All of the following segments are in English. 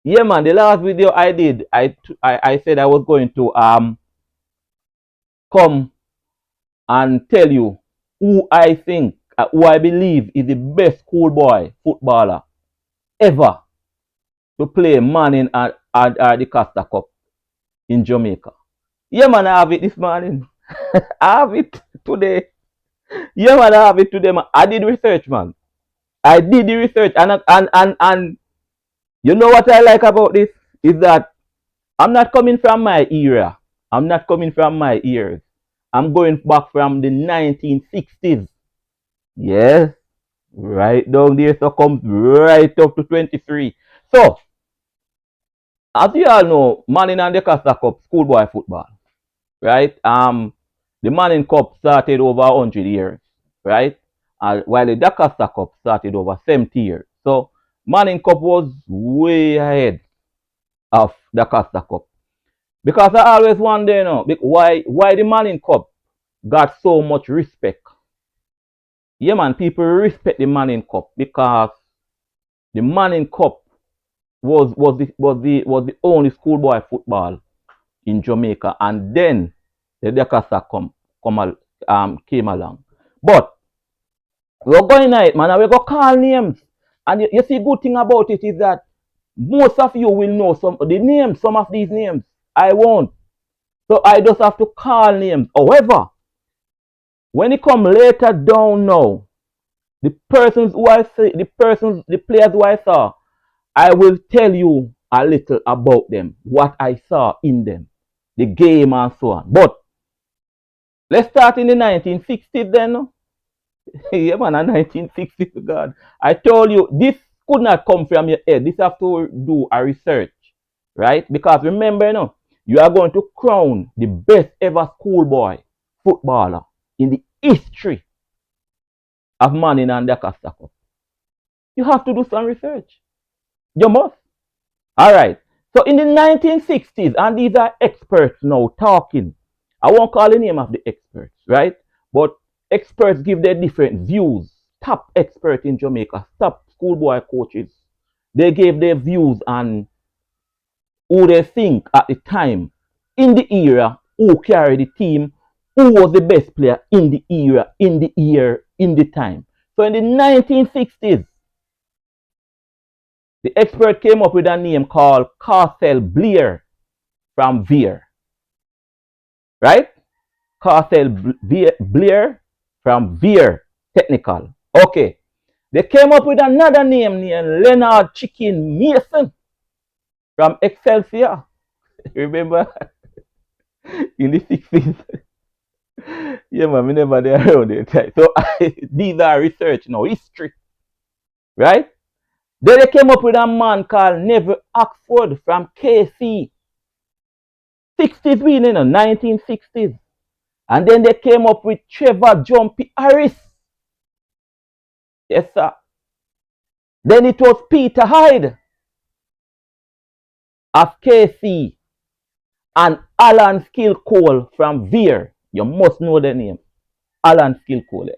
Yeah, man. The last video I did, I said I was going to come and tell you who I think, who I believe is the best schoolboy footballer ever to play Manning at the Costa Cup in Jamaica. Yeah, man, I have it this morning. I have it today. Yeah, man, I have it today, man. I did research, man. I did the research, and you know what I like about this is that I'm not coming from my era. I'm not coming from my ears. I'm going back from the 1960s. Yes, right down there, so comes right up to 23. So, as you all know, Manning and the Costa Cup, schoolboy football, right? The Manning Cup started over 100 years, right? While the Costa Cup started over 70 years. So, Manning Cup was way ahead of the Costa Cup. Because I always wonder, you know, why the Manning Cup got so much respect. Yeah, man, people respect the Manning Cup because the Manning Cup was the only schoolboy football in Jamaica, and then the Decasa came along. But we're going at it, man, and we go call names. And you see, good thing about it is that most of you will know some of these names. I won't. So I just have to call names. However, when it come later down now, the persons who I see, the players who I saw, I will tell you a little about them, what I saw in them, the game and so on. But let's start in the 1960s then. Yeah, man, 1960s, God. I told you, this could not come from your head. This have to do a research, right? Because remember, you know, you are going to crown the best ever schoolboy footballer in the history of Manning and the Costa Cup. You have to do some research. You must. All right. So in the 1960s, and these are experts now talking. I won't call the name of the experts, right? But experts give their different views. Top experts in Jamaica, top schoolboy coaches, they gave their views on who they think at the time, in the era, who carried the team, who was the best player in the era, in the year, in the time. So in the 1960s, the expert came up with a name called Castle Blair from Veer, right? Castle Blair from Veer Technical. Okay. They came up with another name named Leonard Chicken Mason from Excelsior. Remember in the 60s? Yeah, man, we never there around it. So these are research now, history, right? Then they came up with a man called Neville Oxford from KC. 60s, we you know, 1960s. And then they came up with Trevor Jumpy Harris. Yes, sir. Then it was Peter Hyde of KC and Alan Skillcole from Veer. You must know the name. Alan Skillcole.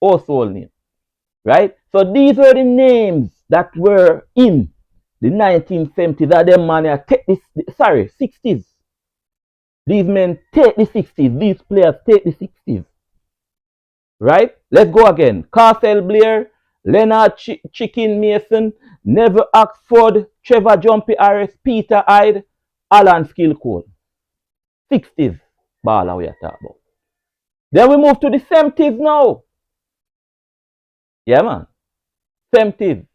Also name. Right? So these were the names that were in the 1970s. That them man take this, sorry, 60s. These men take the 60s. These players take the 60s. Right? Let's go again. Castle Blair, Leonard Chicken Mason, Neville Oxford, Trevor Jumpy Harris, Peter Hyde, Alan Skillcole. 60s baller we are talking about. Then we move to the 70s now. Yeah, man. 70s.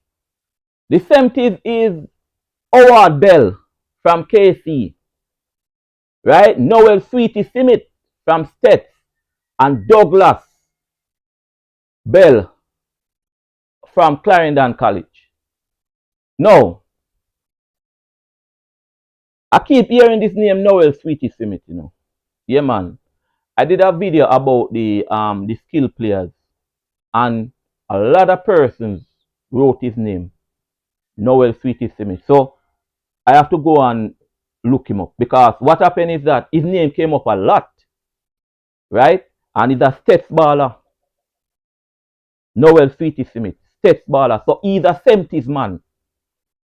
The 70s is Howard Bell from KC. Right? Noel Sweetie Simit from Stets. And Douglas Bell from Clarendon College. Now, I keep hearing this name Noel Sweetie Simit, you know. Yeah, man. I did a video about the skill players, and a lot of persons wrote his name, Noel Sweetie Simit. So I have to go and look him up, because what happened is that his name came up a lot, right? And he's a Stets baller. Noel Sweetie Simit, Stets baller. So he's a 70s man.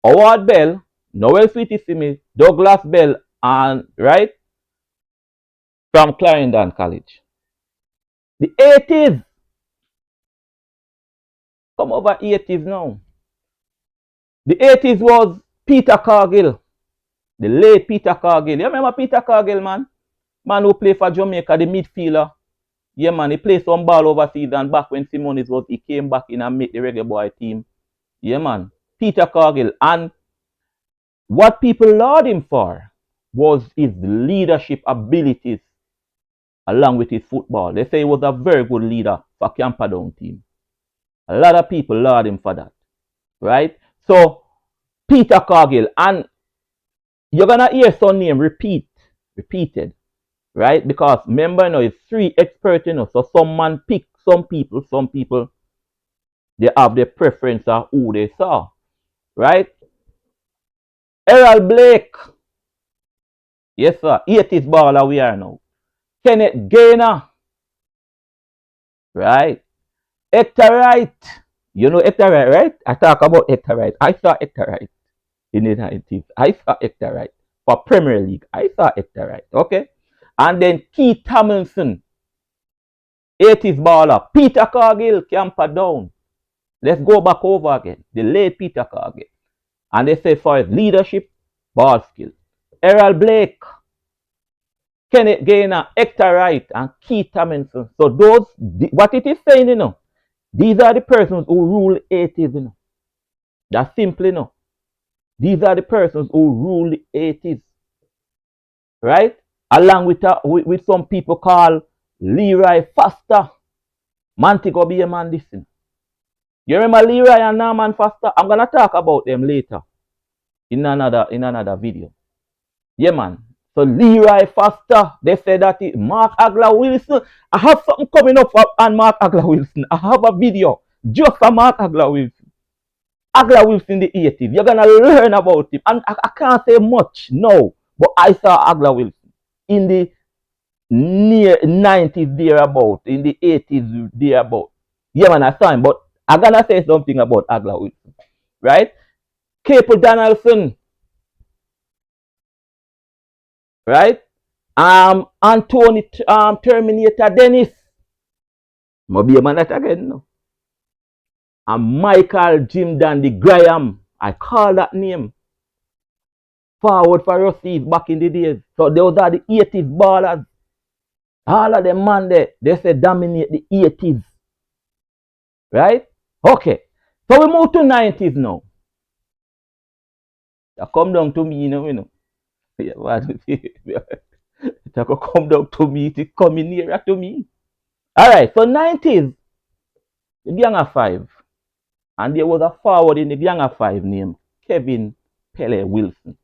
Howard Bell Noel Sweetie Simi, Douglas Bell, and right from Clarendon College. The 80s. Come over 80s now. The 80s was Peter Cargill, the late Peter Cargill. You remember Peter Cargill, man? Man who played for Jamaica, the midfielder. Yeah, man, he played some ball overseas, and back when Simonis was, he came back in and made the Reggae Boy team. Yeah, man. Peter Cargill. And what people lauded him for was his leadership abilities along with his football. They say he was a very good leader for Camperdown team. A lot of people laud him for that. Right? So, Peter Cargill. And you're going to hear some name repeated. Right? Because remember, you know, it's 3 experts, you know. So, some man pick some people, they have their preference of who they saw. Right? Errol Blake. Yes, sir. 80s baller we are now. Kenneth Gaynor. Right? Hector Wright. You know Hector Wright, right? I talk about Hector Wright. I saw Hector Wright in the 90s. I saw Hector Wright. For Premier League, I saw Hector Wright. Okay? And then Keith Tomlinson. 80s baller. Peter Cargill, Camperdown. Let's go back over again. The late Peter Cargill. And they say for his leadership, ball skill. Errol Blake, Kenneth Gaynor, Hector Wright, and Keith Tomlinson. So those, what it is saying, you know, these are the persons who rule 80s, you know. That's simple, you know. These are the persons who rule the 80s. Right? Along with some people called Leroy Foster. Man, to go be a man, listen. You remember Leroy and Norman Foster? I'm going to talk about them later in another video. Yeah, man. So Leroy Foster, they said that Mark Agla Wilson. I have something coming up on Mark Agla Wilson. I have a video just for Mark Agla Wilson. Agla Wilson in the 80s. You're going to learn about him. And I can't say much, no. But I saw Agla Wilson in the near 90s thereabout, in the 80s thereabout. Yeah, man, I saw him. But I'm going to say something about Agla Wilson. Right? Capel Donaldson. Right? Anthony Terminator Dennis. Maybe a man that again, no. And Michael Jim Dandy Graham. I call that name. Forward for Rossi back in the days. So those are the 80s ballers. All of them man there, they say dominate the 80s. Right? Okay. So we move to 90s now. That come down to me, you know. Yeah, what? That could come down to me, it coming nearer to me. Alright, so 90s, the gang of 5. And there was a forward in the gang of 5 named Kevin Pele Wilson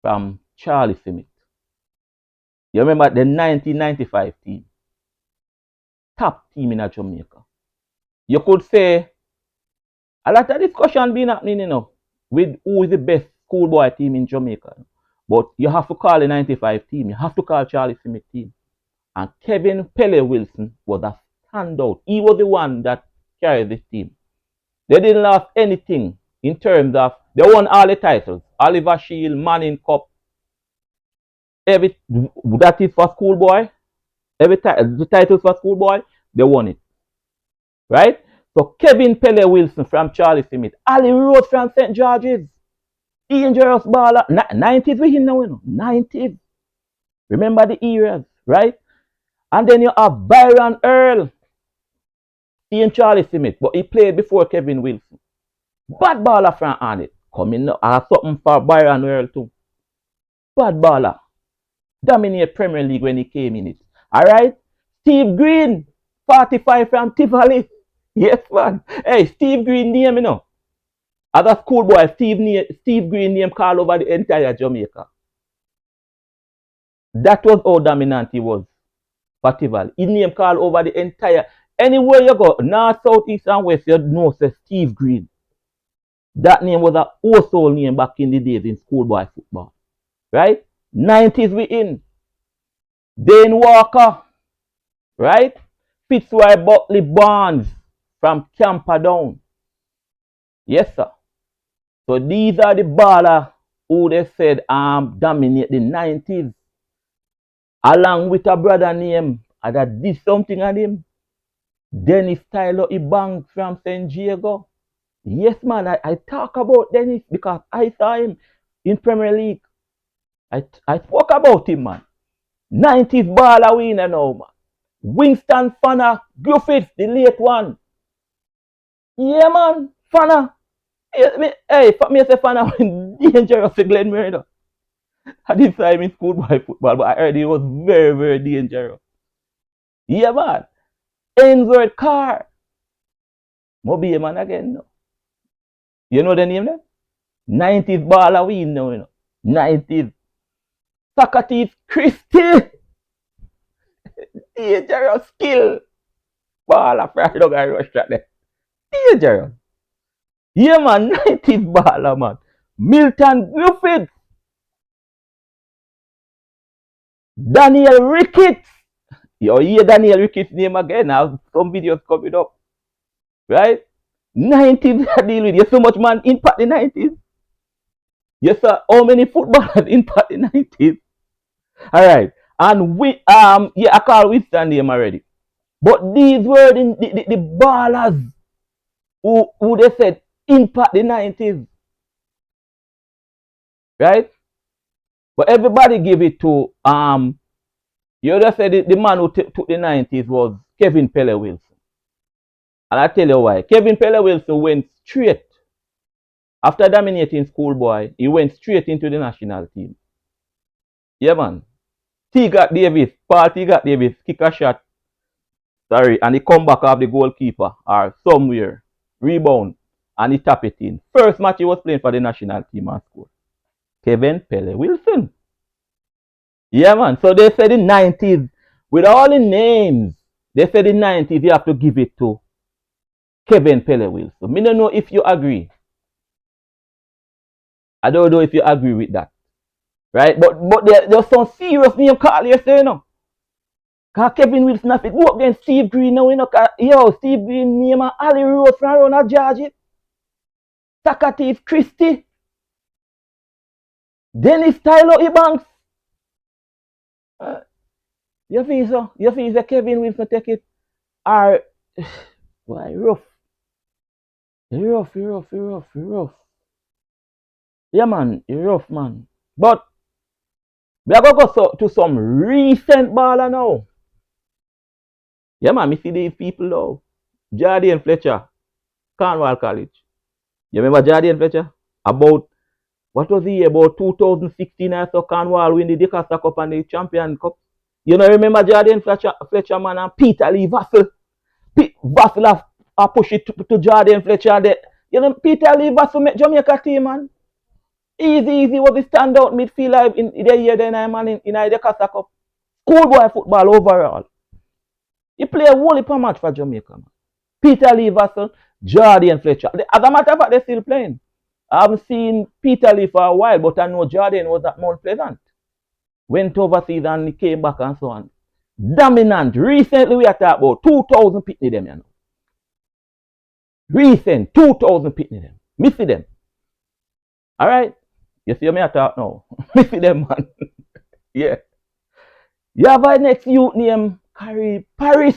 from Charlie Smith. You remember the 1995 team? Top team in Jamaica. You could say a lot of discussion been happening, you know, with who is the best schoolboy team in Jamaica. But you have to call the 95 team. You have to call Charlie Smith team. And Kevin Pele Wilson was a standout. He was the one that carried this team. They didn't lose anything in terms of, they won all the titles. Oliver Shield, Manning Cup. That is for schoolboy. The titles for schoolboy, they won it. Right? So Kevin Pele Wilson from Charlie Smith. Ali Rose from St. George's. Dangerous baller. 90s we in now, you know. 90s. Remember the eras, right? And then you have Byron Earl. He and Charlie Smith, but he played before Kevin Wilson. Bad baller from Arnett. Coming up. I have something for Byron Earl too. Bad baller. Dominate Premier League when he came in it. Alright? Steve Green. 45 from Tivoli. Yes, man. Hey, Steve Green name, you know. As a schoolboy, Steve Green name called over the entire Jamaica. That was how dominant he was for Tivoli. His name called over the entire. Anywhere you go, north, south, east, and west, you know, say Steve Green. That name was a household name back in the days in schoolboy football. Right? 90s we in. Dane Walker. Right? Fitzroy Buckley Barnes from Camperdown. Yes, sir. So these are the baller who they said dominate the 90s, along with a brother named that did something on him, Dennis Tyler Ibang from St. Diego. Yes, man, I talk about Dennis because I saw him in Premier League. I spoke about him, man. 90s baller winner now, man. Winston Fana Griffith, the late one. Yeah, man, Fana. Hey, me say Fana went dangerous to Glen Murray. I didn't see him in schoolboy football, but I heard he was very, very dangerous. Yeah, man. Ainsworth Carr. Mobi a man again, no. You know the name there? 90s baller win now, you know. 90s. Socrates Christie. Dangerous skill. Baller fried dog I rush that there. Dangerous. Yeah, man. 90s baller, man. Milton Griffith. Daniel Ricketts. You hear Daniel Ricketts' name again. I have some videos coming up. Right? 90s I deal with. You so much man impact the 90s. Yes, sir. How many footballers impact the 90s? Alright. And we yeah, I call Winston name already. But these were the ballers who they said impact the 90s. Right? But everybody give it to you just said the man who took the 90s was Kevin Pele Wilson. And I tell you why. Kevin Pele Wilson went straight. After dominating Schoolboy, he went straight into the national team. Yeah, man. T got Davis, Paul T got Davis, kick a shot. Sorry, and he come back off the goalkeeper or somewhere. Rebound. And he tap it in. First match he was playing for the national team and scored. Kevin Pele Wilson. Yeah, man. So they said the 90s, with all the names, they said the 90s you have to give it to Kevin Pele Wilson. Me don't know if you agree. I don't know if you agree with that. Right? But there's some serious name call yesterday, you know. Because Kevin Wilson have to go up against Steve Green now, you know. Yo, Steve Green name and Ali Rose from around Georgia. Socrates Christie. Dennis Tyler Ebanks. You feel so? You feel that Kevin Wilson take it? Or, why, rough. Rough. Yeah, man, rough, man. But we are going to go to some recent baller now. Yeah, man, me see these people now. Jardine Fletcher, Cornwall College. You remember Jardine Fletcher? About, what was he, about 2016 or so, Cornwall win the DeCosta Cup and the Champion Cup. You know, remember Jardine Fletcher, man, and Peter Lee Vassell. Vassell have pushed it to Jardine Fletcher. You know, Peter Lee Vassell make Jamaica team, man. Easy was the standout midfielder in the year then, man, in the Casa Cup. Schoolboy football overall. He played a whole heap of match for Jamaica, man. Peter Lee Vassell, Jardine Fletcher. As a matter of fact, they're still playing. I haven't seen Peter Lee for a while, but I know Jardine was at Mount Pleasant. Went overseas and he came back and so on. Dominant. Recently, we are talking about 2,000 pitney them, you know. Recent, 2,000 pitney them. Me see them. Alright? You see me I talk now. Me see them, man. Yeah. You have a next youth name, Carrie Paris.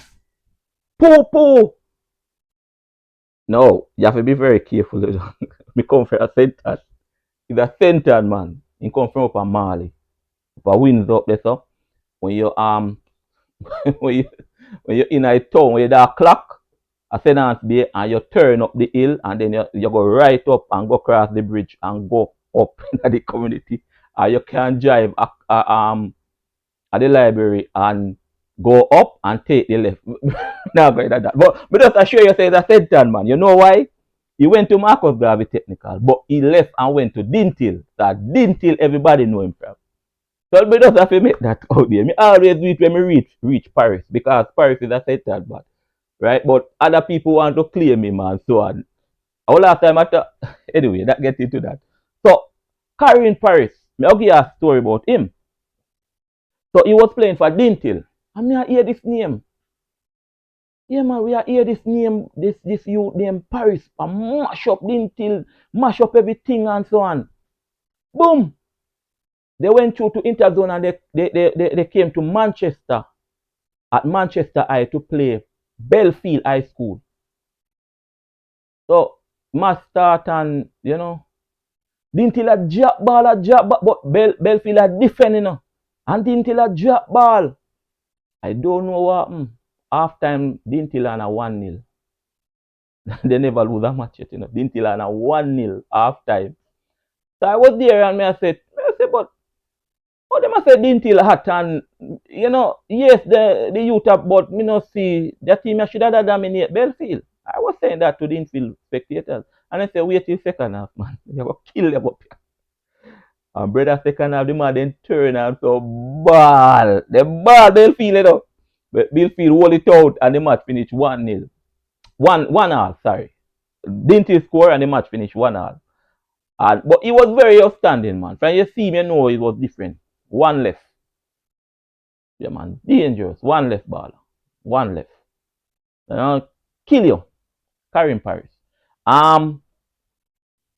Poo. No, you have to be very careful. Me come from a center. He's a center, man. He come from up a Mali. Up a winds up there, so. When you when you're in a town, when you're that clock, a sentence be and you turn up the hill and then you go right up and go across the bridge and go up in the community. And you can drive at the library and go up and take the left. Now going like that. But just assure you say it's a Senton, man. You know why? He went to Marcus Garvey Technical, but he left and went to Dintil. That Dintil everybody know him from. So we just have to make that out there. Me always do it when we reach Paris because Paris is a Senton, man. Right? But other people want to claim me, man. So on. All last time anyway, that gets into that. So Carrie in Paris, I'll give you a story about him. So he was playing for Dintil. And I hear this name. Yeah, man, we are hear this name, this youth named Paris, and mash up Dintil, mash up everything and so on. Boom. They went through to Interzone and they came to Manchester at Manchester Hyde to play Belfield High School. So, must start and, didn't till a drop ball, but Belfield are defending, And didn't till a drop ball. I don't know what happened. Half time, didn't till on a 1-0. They never lose a match yet, Didn't till on a 1-0 half time. So I was there and I said, but oh, them say Dintil hot and yes, the youth have, but me not see the team should have dominate Belfield. I was saying that to the infield spectators. And I said, wait till second half, man. You go kill them up here. And brother, second half, the man then turn and so ball. The ball Belfield, But Belfield hold it out and the match finish 1-0. 1-1 sorry. Dintil score and the match finish 1-1. But he was very outstanding, man. When you see me, you know it was different. One left. Yeah, man. Dangerous. One left baller. One left. Kill you. Karim Paris.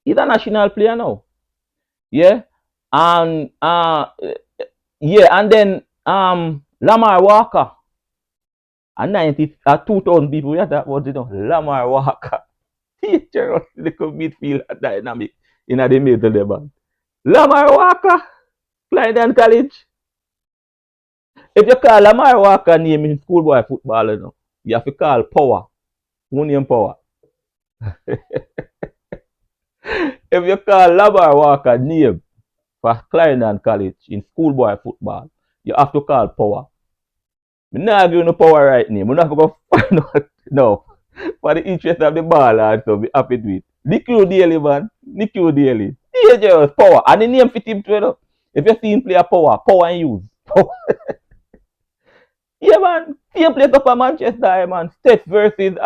He's a national player now. Yeah. And and then Lamar Walker. And 2,000 people, yeah, that was Lamar Walker. Teacher little midfield dynamic in the middle of the band. Lamar Walker, Clyde College. If you call Lamar Walker name in schoolboy football, you have to call Power. Who name Power? If you call Lamar Walker name for Clyde College in schoolboy football, you have to call Power. I'm not giving no Power right name. I'm not going to find out. No. For the interest of the ball, so be happy with it. Nick Daly, man. Nick Daly. Dangerous Power. And the name fit him too. If you see him play a Power and use. Power. Yeah, man. Same place up at Manchester, man. States versus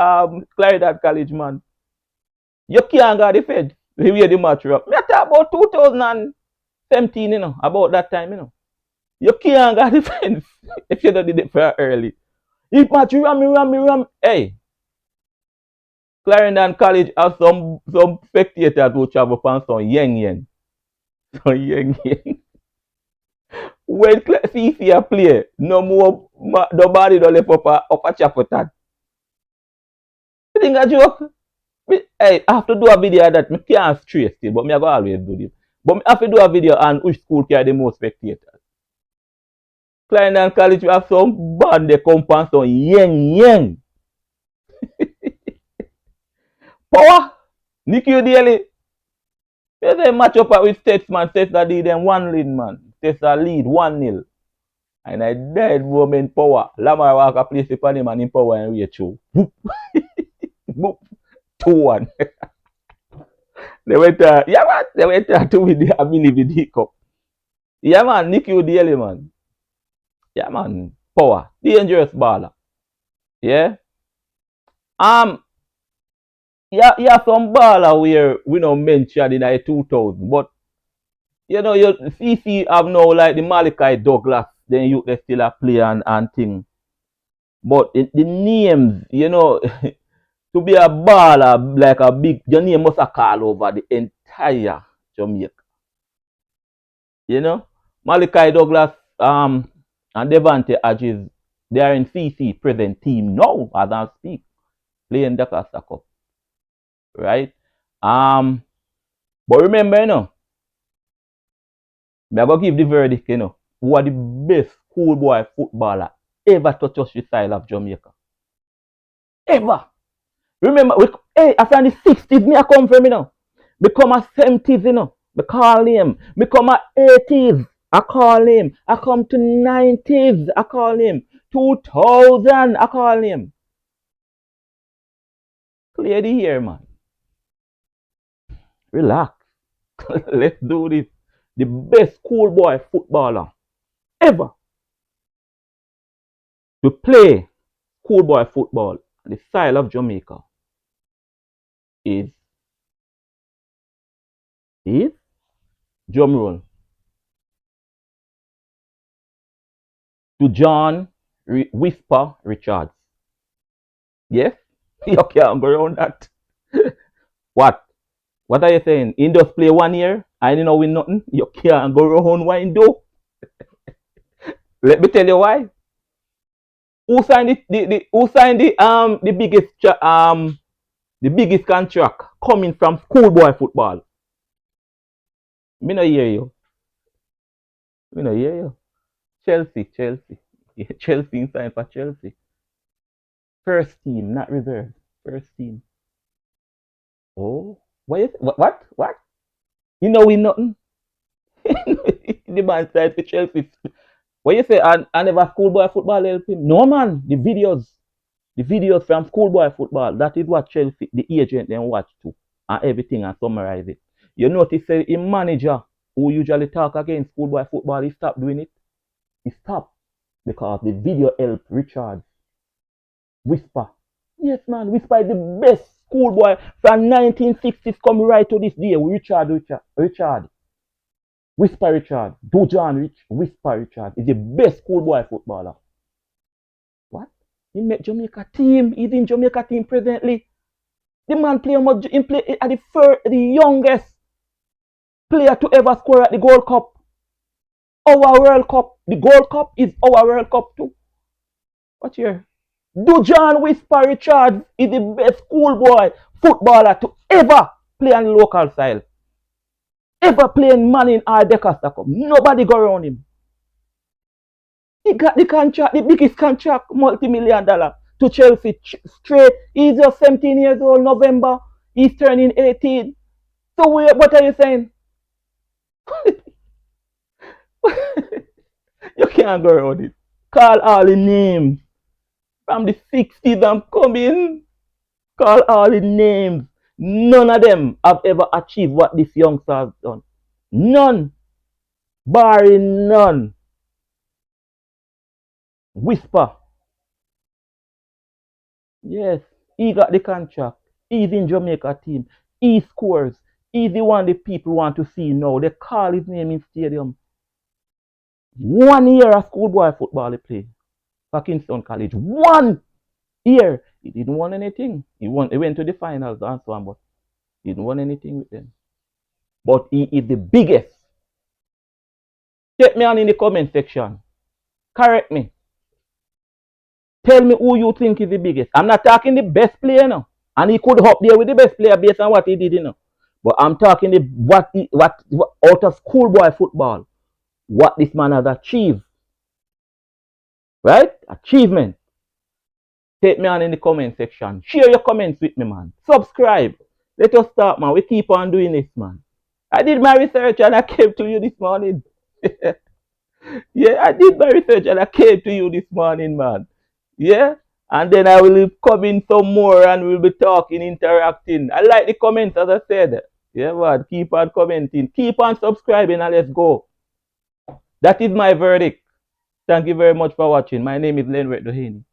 Clyde College, man. You can't go defend. We hear the match up. Me talk about 2017, about that time, You can't go defend if you don't did it for early. If match ram. Hey. Clarendon College have some spectators who travel from some yen. Some yen. When CC play, no more nobody don't left up a Chapotan. You think a joke? Hey, I have to do a video that I can't stress still, but I go always do this. But I have to do a video on which school carry the most spectators. Clarendon College we have some band they come from some yen. Power, Nicky Daly. They match up with States, man. States that did them 1 lead, man. States that lead 1-0. And I died moment Power. Lamar Walker place upon him and in Power and reach you. Boop. Boop. 2-1. They went to win the ability with the cup. Yeah, man. Nicky Daly, man. Yeah, man. Power. Dangerous baller. Yeah. Yeah, some baller where we don't mention in the 2000, but you CC have now like the Malachi Douglas, then you they still a play and thing. But the names, to be a baller like a big, your name must have call over the entire Jamaica. Malachi Douglas and Devante Adges, they are in CC present team now as I speak, playing the Casa Cup. Right? But remember, I'm going to give the verdict, who are the best schoolboy footballer ever to touch the soil of Jamaica. Ever. Remember, after the 60s, me I come from, become a 70s, I call him. Become a 80s, I call him. I come to 90s, I call him. 2000, I call him. Clear the hair, man. Relax. Let's do this. The best schoolboy footballer ever to play schoolboy football on the soil of Jamaica is drum roll, to John Whisper Richards. Yes? You can't go around that. What? What are you saying? He does play 1 year I didn't know with nothing. You can't go around wine do. Let me tell you why. Who signed the biggest contract coming from schoolboy football? Me no hear you. Me no hear you. Chelsea. Yeah, Chelsea signed for Chelsea. First team, not reserve. First team. Oh, what is what? You know we nothing. The man signed for Chelsea. What you say? I never schoolboy football help him. No man. The videos from schoolboy football. That is what Chelsea, the agent, then watch too, and everything and summarize it. You notice a manager who usually talk against schoolboy football, he stopped doing it. He stopped because the video helped Richard Whisper. Yes, man, Whisper is the best schoolboy from 1960s come right to this day. Richard. Whisper Richard. Dujan Whisper Richard is the best schoolboy footballer. What? He made Jamaica team. He's in Jamaica team presently. The man play at the youngest player to ever score at the Gold Cup. Our World Cup. The Gold Cup is our World Cup too. What year? Dujan Whisper Richard is the best schoolboy footballer to ever play on the local style. Ever playing man in our Decasta Cup. Nobody go around him. He got the contract, the biggest contract, multi-million-dollar to Chelsea straight. He's just 17 years old, November. He's turning 18. So what are you saying? You can't go around it. Call all the names. From the 60s I'm coming. Call all the names. None of them have ever achieved what this youngster has done. None. Barring none. Whisper. Yes, he got the contract. He's in Jamaica team. He scores. He's the one the people want to see now. They call his name in stadium. 1 year of schoolboy football he played for Kingston College. 1 year. He didn't win anything. He went to the finals and so on, but he didn't win anything with them. But he is the biggest. Take me on in the comment section. Correct me. Tell me who you think is the biggest. I'm not talking the best player now. And he could hop there with the best player based on what he did, you know. But I'm talking what out of schoolboy football, what this man has achieved. Right? Achievement. Take me on in the comment section. Share your comments with me, man. Subscribe. Let us start, man. We keep on doing this, man. I did my research and I came to you this morning. Yeah, I did my research and I came to you this morning, man. Yeah? And then I will come in some more and we'll be talking, interacting. I like the comments, as I said. Yeah, man. Keep on commenting. Keep on subscribing and let's go. That is my verdict. Thank you very much for watching. My name is Lenny.